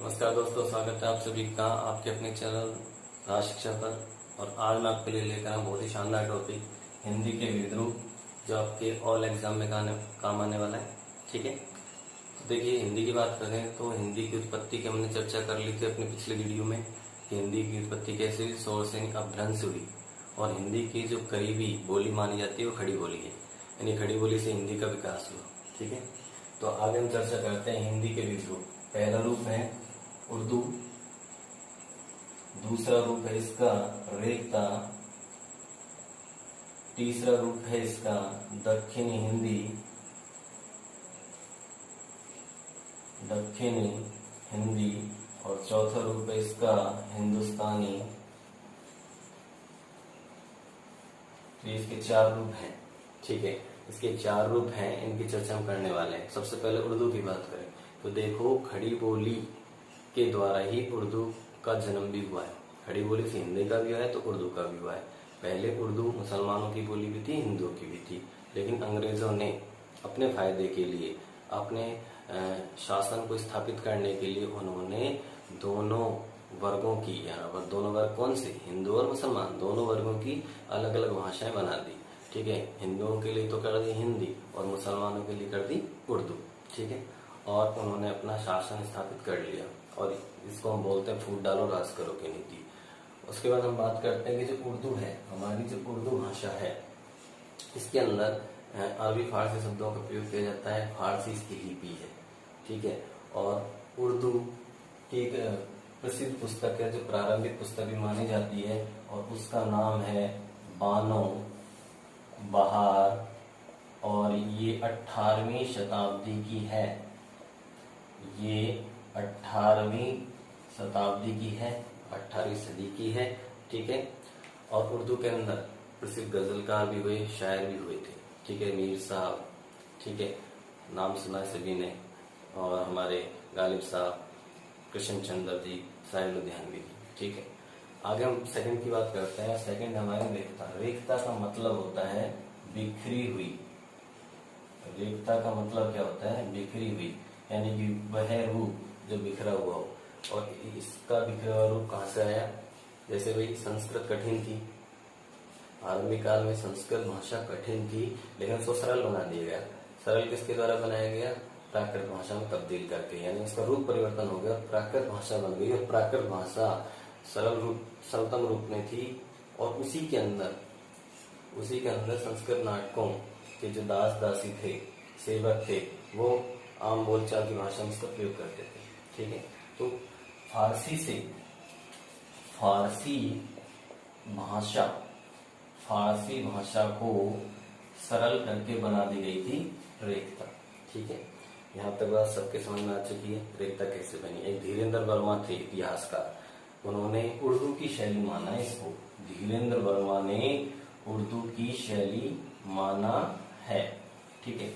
नमस्कार दोस्तों, स्वागत है आप सभी का आपके अपने चैनल राज शिक्षा पर। और आज मैं आपके लिए लेकर आया बहुत ही शानदार टॉपिक हिंदी के विद्रूप, जो आपके ऑल एग्जाम में काम आने वाला है। ठीक है, तो देखिए, हिंदी की बात करें तो हिंदी की उत्पत्ति की हमने चर्चा कर ली थी अपने पिछले वीडियो में कि हिंदी की उत्पत्ति कैसे हुई, सोर्स यानी अपभ्रंश हुई। और हिंदी की जो करीबी बोली मानी जाती है वो खड़ी बोली है, यानी खड़ी बोली से हिंदी का विकास हुआ। ठीक है, तो आगे हम चर्चा करते हैं हिंदी के विद्रूप। पहला रूप है उर्दू, दूसरा रूप है इसका रेखता, तीसरा रूप है इसका दक्षिणी हिंदी, और चौथा रूप है इसका हिंदुस्तानी। तो इसके चार रूप हैं। ठीक है, इसके चार रूप हैं, इनकी चर्चा हम करने वाले हैं। सबसे पहले उर्दू की बात करें तो देखो, खड़ी बोली के द्वारा ही उर्दू का जन्म भी हुआ है। खड़ी बोली से हिंदी का भी हुआ है तो उर्दू का भी हुआ है। पहले उर्दू मुसलमानों की बोली भी थी, हिंदुओं की भी थी, लेकिन अंग्रेजों ने अपने फायदे के लिए, अपने शासन को स्थापित करने के लिए उन्होंने दोनों वर्गों की, यहाँ पर दोनों वर्ग कौन से, हिंदू और मुसलमान, दोनों वर्गों की अलग अलग भाषाएं बना दी। ठीक है, हिंदुओं के लिए तो कर दी हिंदी और मुसलमानों के लिए कर दी उर्दू। ठीक है, और उन्होंने अपना शासन स्थापित कर लिया, और इसको हम बोलते हैं फूट डालो राज करो की नीति। उसके बाद हम बात करते हैं कि जो उर्दू है, हमारी जो उर्दू भाषा है, इसके अंदर अरबी फारसी शब्दों का प्रयोग किया जाता है। फारसी इसकी लिपि है। ठीक है, और उर्दू की एक प्रसिद्ध पुस्तक है जो प्रारंभिक पुस्तक भी मानी जाती है, और उसका नाम है बानो बहार, और ये 18वीं शताब्दी की है। ये 18वीं शताब्दी की है, 18वीं सदी की है। ठीक है, और उर्दू के अंदर प्रसिद्ध गजलकार भी हुए, शायर भी हुए थे। ठीक है, मीर साहब, ठीक है, नाम सुना है सभी ने, और हमारे गालिब साहब, कृष्ण चंद्र जी, साहिब लुधियानवी जी। ठीक है, आगे हम सेकंड की बात करते हैं। सेकंड हमारी रेखता। रेखता का मतलब होता है बिखरी हुई। रेखता का मतलब क्या होता है, बिखरी हुई, यानी कि वह रूप जो बिखरा हुआ हो। और इसका बिखरा हुआ रूप कहाँ से आया, जैसे भाई संस्कृत कठिन थी, आरंभिक काल में संस्कृत भाषा कठिन थी, लेकिन उसको सरल बना दिया गया। सरल किसके द्वारा बनाया गया, प्राकृत भाषा में तब्दील करके, यानी उसका रूप परिवर्तन हो गया, प्राकृत भाषा बन गई। और प्राकृत भाषा सरलतम रूप में थी, और उसी के अंदर संस्कृत नाटकों के जो दास दासी थे, सेवक थे, वो आम बोलचाल की भाषा में इसका प्रयोग करते थे। ठीक है, तो फारसी भाषा को सरल करके बना दी गई थी रेखता। ठीक है, यहाँ तक बात सबके समझ में आ चुकी है रेखता कैसे बनी। एक धीरेन्द्र वर्मा थे इतिहासकार, उन्होंने उर्दू की शैली माना है इसको। धीरेन्द्र वर्मा ने उर्दू की शैली माना है। ठीक है,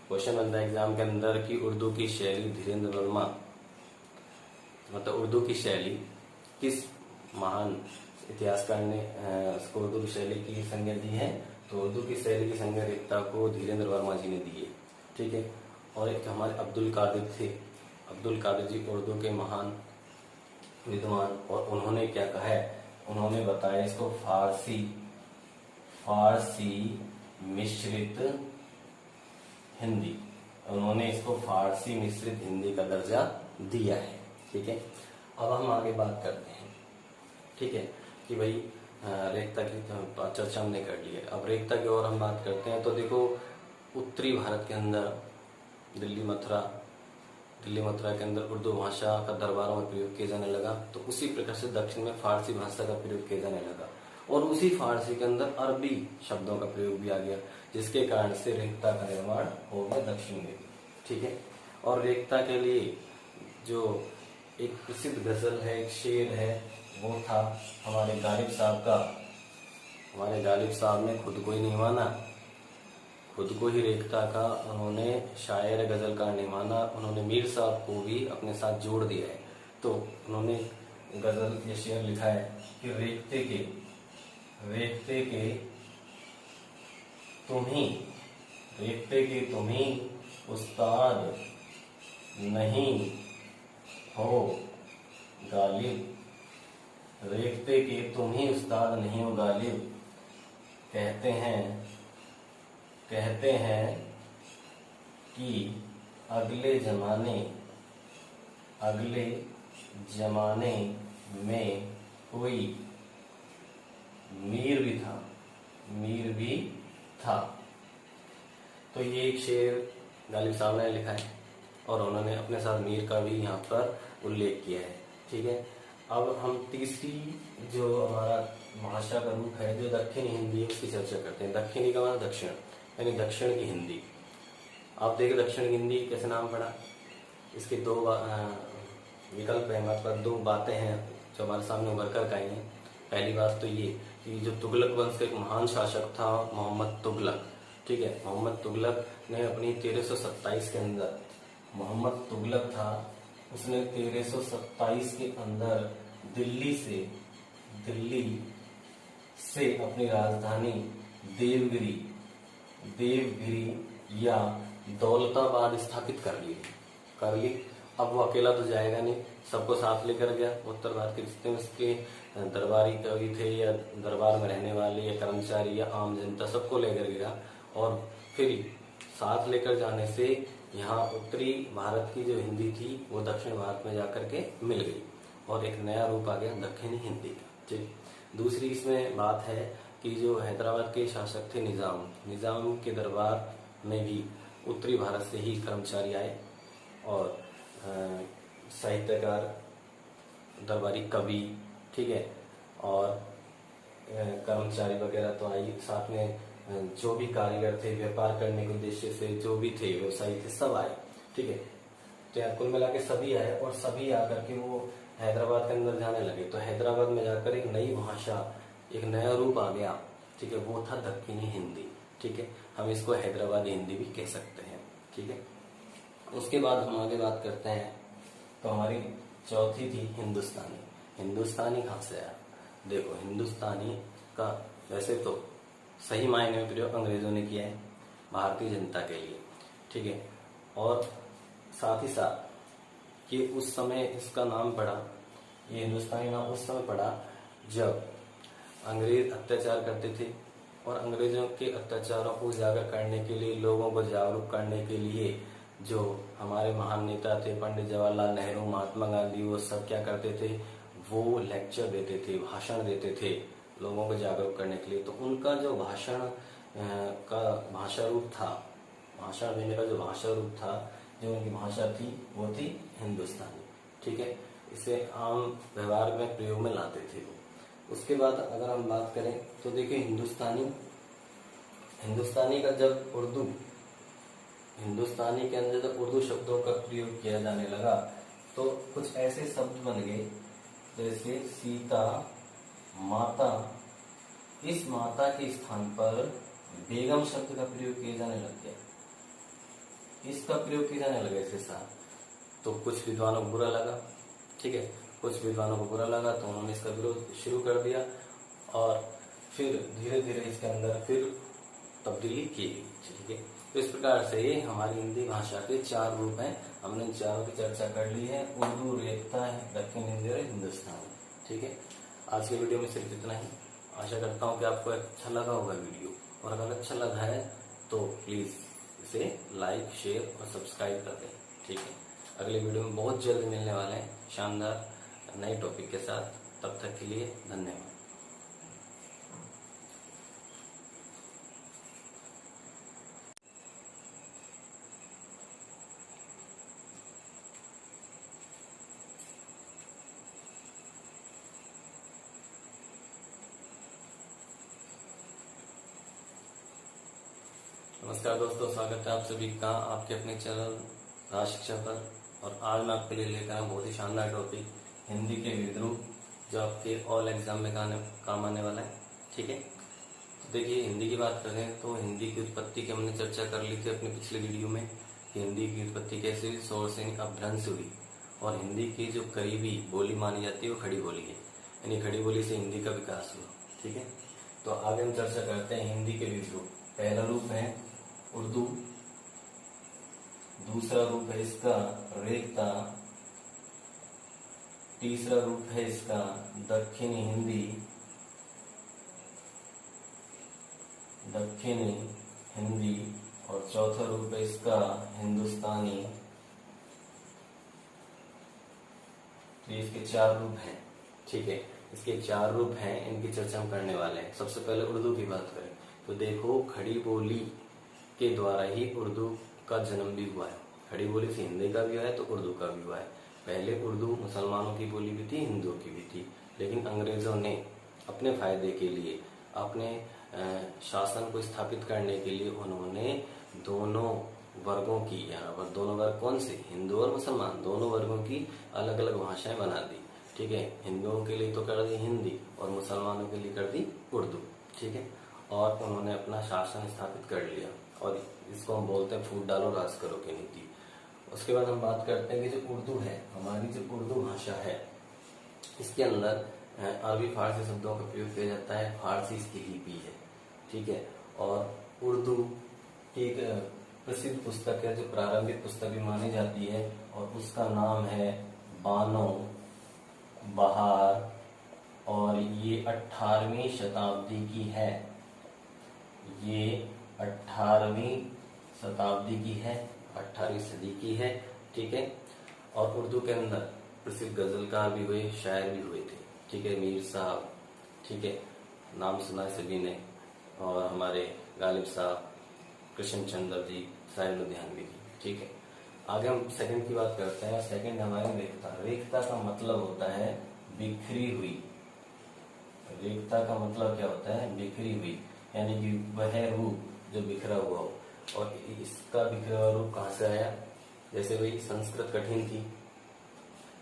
क्वेश्चन बनता है एग्जाम के अंदर कि उर्दू की शैली धीरेन्द्र वर्मा, मतलब उर्दू की शैली किस महान इतिहासकार ने उसको उर्दू की शैली की संज्ञा दी है, तो उर्दू की शैली की संज्ञा रेखता को धीरेन्द्र वर्मा जी ने दी है। ठीक है, और एक हमारे अब्दुल कादिर थे, अब्दुल कादिर जी उर्दू के महान विद्वान, और उन्होंने क्या कहा है, उन्होंने बताया इसको फारसी मिश्रित हिंदी, उन्होंने इसको फारसी मिश्रित हिंदी का दर्जा दिया है। ठीक है, अब हम आगे बात करते हैं। ठीक है, कि भाई रेखता की चर्चा हमने कर ली है, अब रेखता की ओर हम बात करते हैं। तो देखो, उत्तरी भारत के अंदर दिल्ली मथुरा के अंदर उर्दू भाषा का दरबारों में प्रयोग किया जाने लगा, तो उसी प्रकार से दक्षिण में फारसी भाषा का प्रयोग किया जाने लगा, और उसी फारसी के अंदर अरबी शब्दों का प्रयोग भी आ गया, जिसके कारण से रेखता का निर्माण हो गया दक्षिण में। ठीक है, और रेखता के लिए जो एक प्रसिद्ध गजल है, एक शेर है, वो था हमारे गालिब साहब का। हमारे गालिब साहब ने खुद को ही नहीं माना, खुद को ही रेखता का उन्होंने शायर गजलकार नहीं माना, उन्होंने मीर साहब को भी अपने साथ जोड़ दिया है। तो उन्होंने गजल ये शेर लिखा है कि रेखते के तुम ही उस्ताद नहीं हो गालिब, रेखते के तुम ही उस्ताद नहीं हो गालिब, कहते हैं कि अगले जमाने में कोई मीर भी था। तो ये एक शेर गालिब साहब ने लिखा है और उन्होंने अपने साथ मीर का भी यहाँ पर उल्लेख किया है। ठीक है, अब हम तीसरी जो हमारा भाषा का रूप है जो दक्षिणी हिंदी है उसकी चर्चा करते हैं। दक्षिणी का मतलब दक्षिण, यानी दक्षिण की हिंदी। आप देखिए दक्षिण की हिंदी कैसे नाम पड़ा, इसके दो विकल्प है, हमारे पास दो बातें हैं जो हमारे सामने उभर कर आई हैं। पहली बात तो ये कि जो तुगलक वंश का एक महान शासक था मोहम्मद तुगलक, ठीक है, मोहम्मद तुगलक ने अपनी 1327 के अंदर, मोहम्मद तुगलक था, उसने 1327 के अंदर दिल्ली से अपनी राजधानी देवगिरी या दौलताबाद स्थापित कर ली। अब वो अकेला तो जाएगा नहीं, सबको साथ लेकर गया। उत्तर भारत के जितने उसके दरबारी कवि थे या दरबार में रहने वाले या कर्मचारी या आम जनता, सबको लेकर गया और फिर साथ लेकर जाने से यहाँ उत्तरी भारत की जो हिंदी थी वो दक्षिण भारत में जाकर के मिल गई और एक नया रूप आ गया दक्षिणी हिंदी का। ठीक, दूसरी इसमें बात है कि जो हैदराबाद के शासक थे निजाम के दरबार में भी उत्तरी भारत से ही कर्मचारी आए और साहित्यकार, दरबारी कवि, ठीक है, और कर्मचारी वगैरह तो आई, साथ में जो भी कारीगर थे व्यापार करने के उद्देश्य से जो भी थे व्यवसायी थे सब आए। ठीक है, तो यहाँ कुल मिला के सभी आए और सभी आकर के वो हैदराबाद के अंदर जाने लगे। तो हैदराबाद में जाकर एक नई भाषा, एक नया रूप आ गया। ठीक है, वो था दक्षिणी हिंदी। ठीक है, हम इसको हैदराबादी हिंदी भी कह सकते हैं। ठीक है, उसके बाद हम आगे बात करते हैं। तो हमारी चौथी थी हिंदुस्तानी कहाँ से आया? देखो, हिंदुस्तानी का वैसे तो सही मायने में प्रयोग अंग्रेजों ने किया है भारतीय जनता के लिए। ठीक है, और साथ ही साथ कि उस समय इसका नाम पड़ा, ये हिंदुस्तानी नाम उस समय पड़ा जब अंग्रेज अत्याचार करते थे और अंग्रेजों के अत्याचारों को उजागर करने के लिए, लोगों को जागरूक करने के लिए जो हमारे महान नेता थे पंडित जवाहरलाल नेहरू, महात्मा गांधी, वो सब क्या करते थे, वो लेक्चर देते थे, भाषण देते थे लोगों को जागरूक करने के लिए। तो उनका जो भाषण का भाषा रूप था, भाषण देने का जो भाषा रूप था, जो उनकी भाषा थी वो थी हिंदुस्तानी। ठीक है, इसे आम व्यवहार में प्रयोग में लाते थे वो। उसके बाद अगर हम बात करें तो देखिए हिंदुस्तानी का जब हिंदुस्तानी के अंदर जब उर्दू शब्दों का प्रयोग किया जाने लगा तो कुछ ऐसे शब्द बन गए जैसे सीता, माता। इस माता के स्थान पर बेगम शब्द का प्रयोग किया जाने लग गया, इसका प्रयोग किया जाने लगा इसके साथ। तो कुछ विद्वानों को बुरा लगा। ठीक है, कुछ विद्वानों को बुरा लगा तो उन्होंने इसका विरोध शुरू कर दिया और फिर धीरे धीरे इसके अंदर फिर तब्दीली की गई। ठीक है, तो इस प्रकार से हमारी हिंदी भाषा के 4 रूप हैं। हमने इन चारों की चर्चा कर ली है, उर्दू, रेखता है, दक्षिण हिंदी और हिंदुस्तानी। ठीक है, आज के वीडियो में सिर्फ इतना ही। आशा करता हूँ कि आपको अच्छा लगा होगा वीडियो, और अगर अच्छा लगा है तो प्लीज इसे लाइक, शेयर और सब्सक्राइब कर दें। ठीक है, अगले वीडियो में बहुत जल्द मिलने वाले हैं शानदार नए टॉपिक के साथ। तब तक के लिए धन्यवाद। नमस्कार दोस्तों, स्वागत है आप सभी का आपके अपने चैनल राज शिक्षा पर। और आज मैं आपके लिए लेकर आया बहुत ही शानदार टॉपिक, हिंदी के विविध रूप, जो आपके ऑल एग्जाम में काम आने वाला है। ठीक है, तो देखिए हिंदी की बात करें तो हिंदी की उत्पत्ति की हमने चर्चा कर ली थी अपने पिछले वीडियो में। हिंदी की उत्पत्ति कैसे हुई, शोर से अपभ्रंश हुई। और हिंदी की जो करीबी बोली मानी जाती है वो खड़ी बोली है, यानी खड़ी बोली से हिंदी का विकास हुआ। ठीक है, तो आगे हम चर्चा करते हैं हिंदी के विविध रूप। पहला रूप है उर्दू, दूसरा रूप है इसका रेखता, तीसरा रूप है इसका दक्षिणी हिंदी, दक्षिणी हिंदी, और चौथा रूप है इसका हिंदुस्तानी। तो इसके 4 रूप हैं, ठीक है। इसके 4 रूप हैं, इनकी चर्चा हम करने वाले हैं। सबसे पहले उर्दू की बात करें तो देखो, खड़ी बोली के द्वारा ही उर्दू का जन्म भी हुआ है। खड़ी बोली से हिंदी का भी हुआ है तो उर्दू का भी हुआ है। पहले उर्दू मुसलमानों की बोली भी थी, हिंदुओं की भी थी, लेकिन अंग्रेजों ने अपने फायदे के लिए, अपने शासन को स्थापित करने के लिए उन्होंने दोनों वर्गों की, यहाँ पर दोनों वर्ग कौन से, हिंदू और मुसलमान, दोनों वर्गों की अलग अलग भाषाएं बना दी, ठीक है। हिंदुओं के लिए तो कर दी हिंदी और मुसलमानों के लिए कर दी उर्दू, ठीक है। और उन्होंने अपना शासन स्थापित कर लिया, और इसको हम बोलते हैं फूट डालो राज करो की नीति। उसके बाद हम बात करते हैं कि जो उर्दू है, हमारी जो उर्दू भाषा है, इसके अंदर अरबी फारसी शब्दों का प्रयोग किया जाता है। फारसी इसकी लिपि है, ठीक है। और उर्दू की एक प्रसिद्ध पुस्तक है जो प्रारंभिक पुस्तक भी मानी जाती है, और उसका नाम है बानो बहार, और ये 18वीं शताब्दी की है। ये 18वीं शताब्दी की है, 18वीं सदी की है, ठीक है। और उर्दू के अंदर प्रसिद्ध गजलकार भी हुए, शायर भी हुए थे, ठीक है। मीर साहब, ठीक है, नाम सुना है सभी ने, और हमारे गालिब साहब, कृष्ण चंद्र जी, साहिब लुधियानवी जी, ठीक है। आगे हम सेकंड की बात करते हैं। सेकंड हमारी रेखता। रेखता का मतलब होता है बिखरी हुई। रेखता का मतलब क्या होता है, बिखरी हुई, यानी कि वह रूप जो बिखरा हुआ हो। और इसका बिखरा हुआ रूप कहाँ से आया, जैसे वही संस्कृत कठिन थी,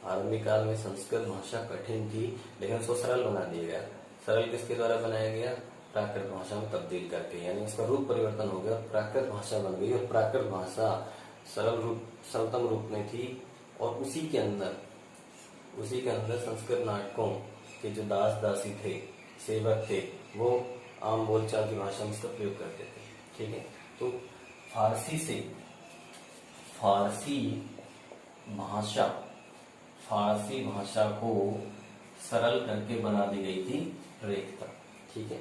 आरंभिक काल में संस्कृत भाषा कठिन थी, लेकिन उसको सरल बना दिया गया। सरल किसके द्वारा बनाया गया, प्राकृत भाषा में तब्दील करके, यानी उसका रूप परिवर्तन हो गया, प्राकृत भाषा बन गई। और प्राकृत भाषा सरलतम रूप में थी, और उसी के अंदर संस्कृत नाटकों के जो दास दासी थे, सेवक थे, वो आम बोलचाल की भाषा में इसका प्रयोग करते थे, ठीक है। तो फारसी भाषा को सरल करके बना दी गई थी रेखता, ठीक है।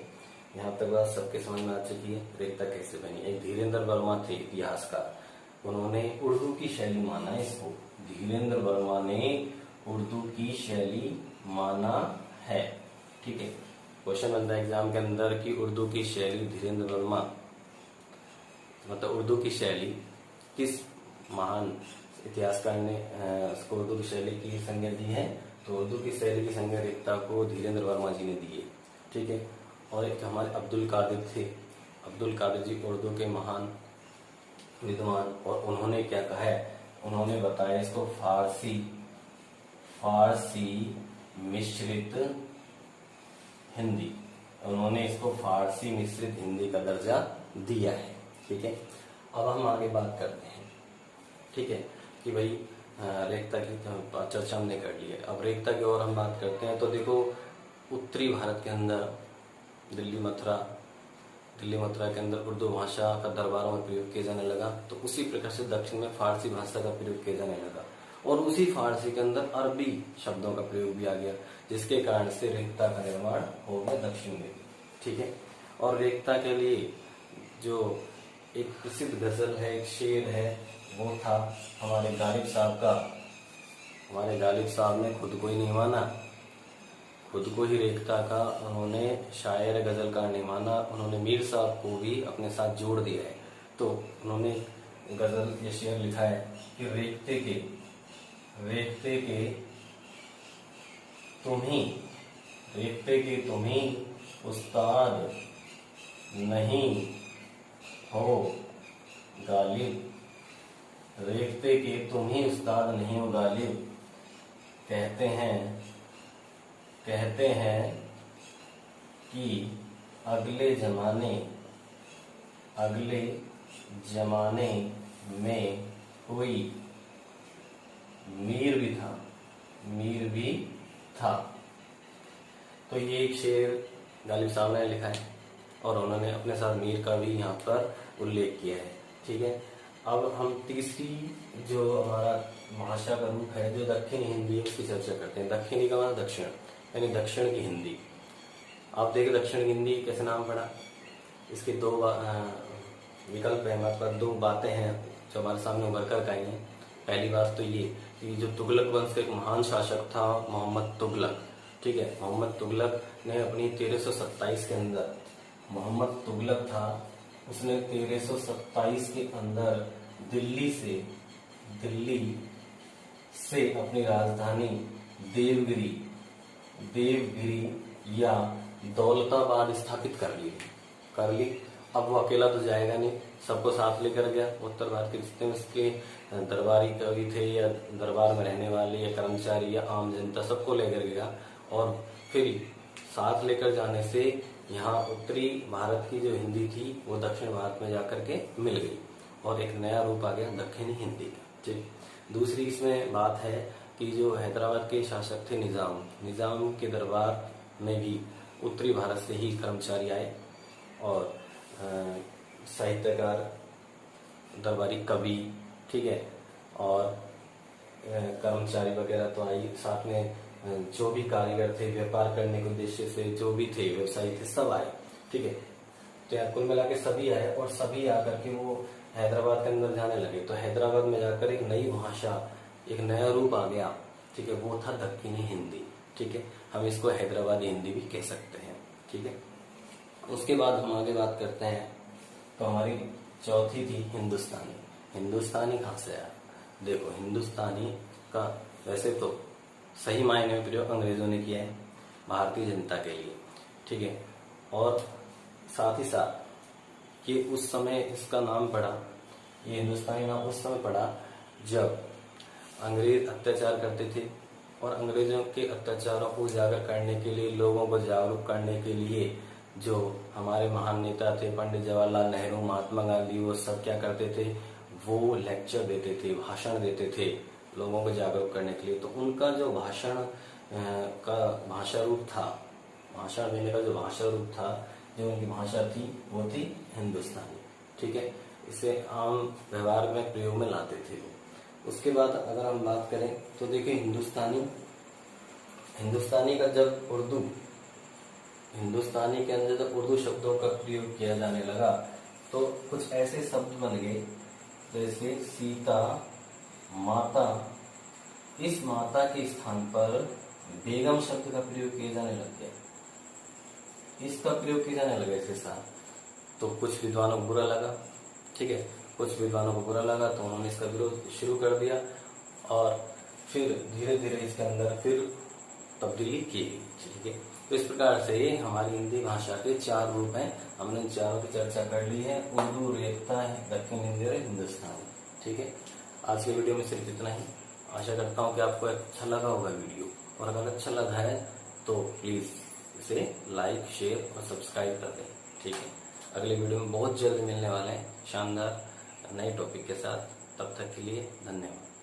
यहाँ तक बात सबके समझ में आ चुकी है, रेखता कैसे बनी। एक धीरेन्द्र वर्मा थे इतिहासकार, उन्होंने उर्दू की शैली माना है इसको। धीरेन्द्र वर्मा ने उर्दू की शैली माना है, ठीक है। क्वेश्चन बनता है एग्जाम के अंदर कि उर्दू की शैली धीरेन्द्र वर्मा, मतलब उर्दू की शैली किस महान इतिहासकार ने उसको उर्दू की शैली की संज्ञा दी है, तो उर्दू की शैली की संज्ञा रेखता को धीरेन्द्र वर्मा जी ने दी है, ठीक है। और एक हमारे अब्दुल कादिर थे, अब्दुल कादिर जी उर्दू के महान विद्वान, और उन्होंने क्या कहा है, उन्होंने बताया इसको फारसी मिश्रित हिंदी, उन्होंने इसको फारसी मिश्रित हिंदी का दर्जा दिया है, ठीक है। अब हम आगे बात करते हैं, ठीक है, कि भाई रेखता की चर्चा हमने कर ली है। अब रेखता की ओर हम बात करते हैं। तो देखो, उत्तरी भारत के अंदर दिल्ली मथुरा के अंदर उर्दू भाषा का दरबारों में प्रयोग किया जाने लगा, तो उसी प्रकार से दक्षिण में फारसी भाषा का प्रयोग किया जाने लगा, और उसी फारसी के अंदर अरबी शब्दों का प्रयोग भी आ गया, जिसके कारण से रेखता का निर्माण हो गया दक्षिण में, ठीक है। और रेखता के लिए जो एक प्रसिद्ध गजल है, एक शेर है, वो था हमारे गालिब साहब का। हमारे गालिब साहब ने खुद को ही नहीं माना, खुद को ही रेखता का उन्होंने शायर गजलकार नहीं माना, उन्होंने मीर साहब को भी अपने साथ जोड़ दिया है। तो उन्होंने गजल या शेर लिखा है कि रेखते के तुम ही उस्ताद नहीं हो गालिब, रेखते के तुम ही उस्ताद नहीं हो गालिब, कहते हैं कि अगले जमाने में कोई मीर भी था। तो ये एक शेर गालिब साहब ने लिखा है, और उन्होंने अपने साथ मीर का भी यहाँ पर उल्लेख किया है, ठीक है। अब हम तीसरी जो हमारा भाषा का रूप है जो दक्षिणी हिंदी है उसकी चर्चा करते हैं। दक्षिणी का मतलब दक्षिण, यानी दक्षिण की हिंदी। आप देखिए दक्षिण की हिंदी कैसे नाम पड़ा, इसके दो विकल्प है हमारे पास, दो बातें हैं जो हमारे सामने उभर कर आई हैं। पहली बात तो ये कि जो तुगलक वंश का एक महान शासक था मोहम्मद तुगलक, ठीक है, मोहम्मद तुगलक ने अपनी 1327 के अंदर, मोहम्मद तुगलक था, उसने 1327 के अंदर दिल्ली से अपनी राजधानी देवगिरी या दौलताबाद स्थापित कर ली। अब वो अकेला तो जाएगा नहीं, सबको साथ लेकर गया। उत्तर भारत के जितने उसके दरबारी कवि थे या दरबार में रहने वाले या कर्मचारी या आम जनता, सबको लेकर गया। और फिर साथ लेकर जाने से यहाँ उत्तरी भारत की जो हिंदी थी वो दक्षिण भारत में जाकर के मिल गई और एक नया रूप आ गया दक्षिणी हिंदी का। ठीक, दूसरी इसमें बात है कि जो हैदराबाद के शासक थे निजाम के दरबार में भी उत्तरी भारत से ही कर्मचारी आए और साहित्यकार, दरबारी कवि, ठीक है, और कर्मचारी वगैरह तो आई, साथ में जो भी कारीगर थे व्यापार करने के उद्देश्य से जो भी थे व्यवसायी थे सब आए, ठीक है। तो यहाँ कुल मिला के सभी आए और सभी आकर के वो हैदराबाद के अंदर जाने लगे। तो हैदराबाद में जाकर एक नई भाषा, एक नया रूप आ गया, ठीक है, वो था दक्षिणी हिंदी, ठीक है। हम इसको हैदराबादी हिंदी भी कह सकते हैं, ठीक है। उसके बाद हम आगे बात करते हैं, तो हमारी चौथी थी हिंदुस्तानी कहाँ से आया। देखो हिंदुस्तानी का वैसे तो सही मायने में प्रयोग अंग्रेजों ने किया है भारतीय जनता के लिए, ठीक है। और साथ ही साथ ये उस समय इसका नाम पड़ा, ये हिंदुस्तानी नाम उस समय पड़ा जब अंग्रेज अत्याचार करते थे और अंग्रेजों के अत्याचारों को उजागर करने के लिए, लोगों को जागरूक करने के लिए जो हमारे महान नेता थे पंडित जवाहरलाल नेहरू, महात्मा गांधी, वो सब क्या करते थे, वो लेक्चर देते थे, भाषण देते थे लोगों को जागरूक करने के लिए। तो उनका जो भाषण का भाषा रूप था, भाषण देने का जो भाषा रूप था, जो उनकी भाषा थी वो थी हिंदुस्तानी, ठीक है। इसे आम व्यवहार में प्रयोग में लाते थे वो। उसके बाद अगर हम बात करें तो देखिए हिंदुस्तानी का जब हिंदुस्तानी के अंदर जब उर्दू शब्दों का प्रयोग किया जाने लगा तो कुछ ऐसे शब्द बन गए जैसे सीता, माता। इस माता के स्थान पर बेगम शब्द का प्रयोग किया जाने लग गया, इसका प्रयोग किया जाने लगा इसके साथ। तो कुछ विद्वानों को बुरा लगा, ठीक है, कुछ विद्वानों को बुरा लगा तो उन्होंने इसका विरोध शुरू कर दिया और फिर धीरे धीरे इसके अंदर फिर तब्दीली की गई, ठीक है। तो इस प्रकार से हमारी हिंदी भाषा के 4 रूप हैं, हमने इन चारों की चर्चा कर ली है, उर्दू, रेखता, दक्षिण हिंदी और हिंदुस्तानी, ठीक है। आज के वीडियो में सिर्फ इतना ही। आशा करता हूँ कि आपको अच्छा लगा होगा वीडियो, और अगर अच्छा लगा है तो प्लीज इसे लाइक, शेयर और सब्सक्राइब कर दें, ठीक है। अगले वीडियो में बहुत जल्द मिलने वाले हैं शानदार नए टॉपिक के साथ। तब तक के लिए धन्यवाद।